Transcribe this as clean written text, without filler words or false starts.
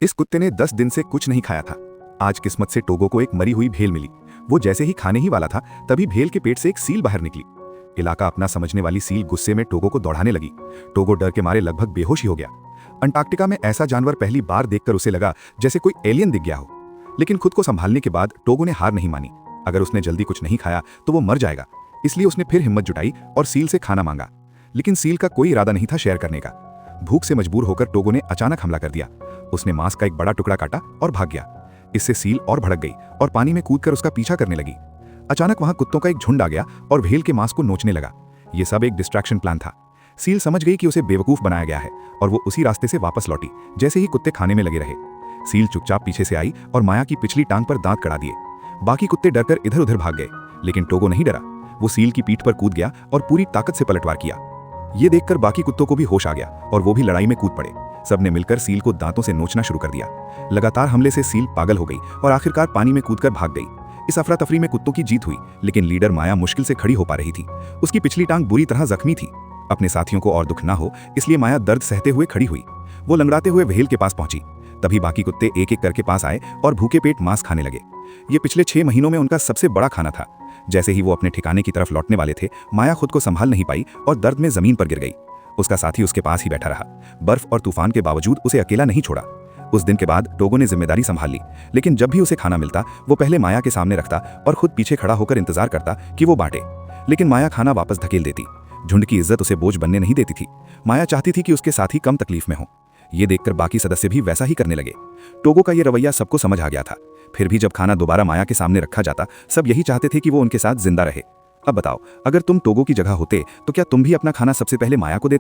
इस कुत्ते ने 10 दिन से कुछ नहीं खाया था। आज किस्मत से टोगो को एक मरी हुई भेल मिली। वो जैसे ही खाने ही वाला था तभी भेल के पेट से एक सील बाहर निकली। इलाका अपना समझने वाली सील गुस्से में टोगो को दौड़ाने लगी। टोगो डर के मारे लगभग बेहोश ही हो गया। अंटार्कटिका में ऐसा जानवर पहली बार देखकर उसे लगा जैसे कोई एलियन दिख गया हो। लेकिन खुद को संभालने के बाद टोगो ने हार नहीं मानी। अगर उसने जल्दी कुछ नहीं खाया तो वो मर जाएगा। इसलिए उसने फिर हिम्मत जुटाई और सील से खाना मांगा। लेकिन सील का कोई इरादा नहीं था शेयर करने का। भूख से मजबूर होकर टोगो ने अचानक हमला कर दिया। उसने मांस का एक बड़ा टुकड़ा काटा और भाग गया। इससे सील और भड़क गई और पानी में कूदकर उसका पीछा करने लगी। अचानक वहां कुत्तों का एक झुंड आ गया और भेल के मांस को नोचने लगा। ये सब एक डिस्ट्रैक्शन प्लान था। सील समझ गई कि उसे बेवकूफ बनाया गया है और वो उसी रास्ते से वापस लौटी जैसे ही कुत्ते खाने में लगे रहे। सील चुपचाप पीछे से आई और माया की पिछली टांग पर दांत कड़ा दिए। बाकी कुत्ते डरकर इधर उधर भाग गए, लेकिन टोगो नहीं डरा। वो सील की पीठ पर कूद गया और पूरी ताकत से पलटवार किया। ये देखकर बाकी कुत्तों को भी होश आ गया और वो भी लड़ाई में कूद पड़े। सबने मिलकर सील को दांतों से नोचना शुरू कर दिया। लगातार हमले से सील पागल हो गई और आखिरकार पानी में कूदकर भाग गई। इस अफरा तफरी में कुत्तों की जीत हुई, लेकिन लीडर माया मुश्किल से खड़ी हो पा रही थी। उसकी पिछली टांग बुरी तरह जख्मी थी। अपने साथियों को और दुख ना हो इसलिए माया दर्द सहते हुए खड़ी हुई। वो लंगड़ाते हुए व्हेल के पास पहुंची। तभी बाकी कुत्ते एक एक करके पास आए और भूखे पेट मांस खाने लगे। ये पिछले 6 महीनों में उनका सबसे बड़ा खाना था। जैसे ही वो अपने ठिकाने की तरफ लौटने वाले थे, माया खुद को संभाल नहीं पाई और दर्द में जमीन पर गिर गई। उसका साथी उसके पास ही बैठा रहा। बर्फ और तूफान के बावजूद उसे अकेला नहीं छोड़ा। उस दिन के बाद टोगो ने जिम्मेदारी संभाल ली, लेकिन जब भी उसे खाना मिलता वो पहले माया के सामने रखता और खुद पीछे खड़ा होकर इंतजार करता कि वो बांटे। लेकिन माया खाना वापस धकेल देती। झुंड की इज्जत उसे बोझ बनने नहीं देती थी। माया चाहती थी कि उसके साथी कम तकलीफ में हो। ये देखकर बाकी सदस्य भी वैसा ही करने लगे। टोगो का ये रवैया सबको समझ आ गया था। फिर भी जब खाना दोबारा माया के सामने रखा जाता, सब यही चाहते थे कि वो उनके साथ जिंदा रहे। अब बताओ, अगर तुम टोगो की जगह होते तो क्या तुम भी अपना खाना सबसे पहले माया को देते?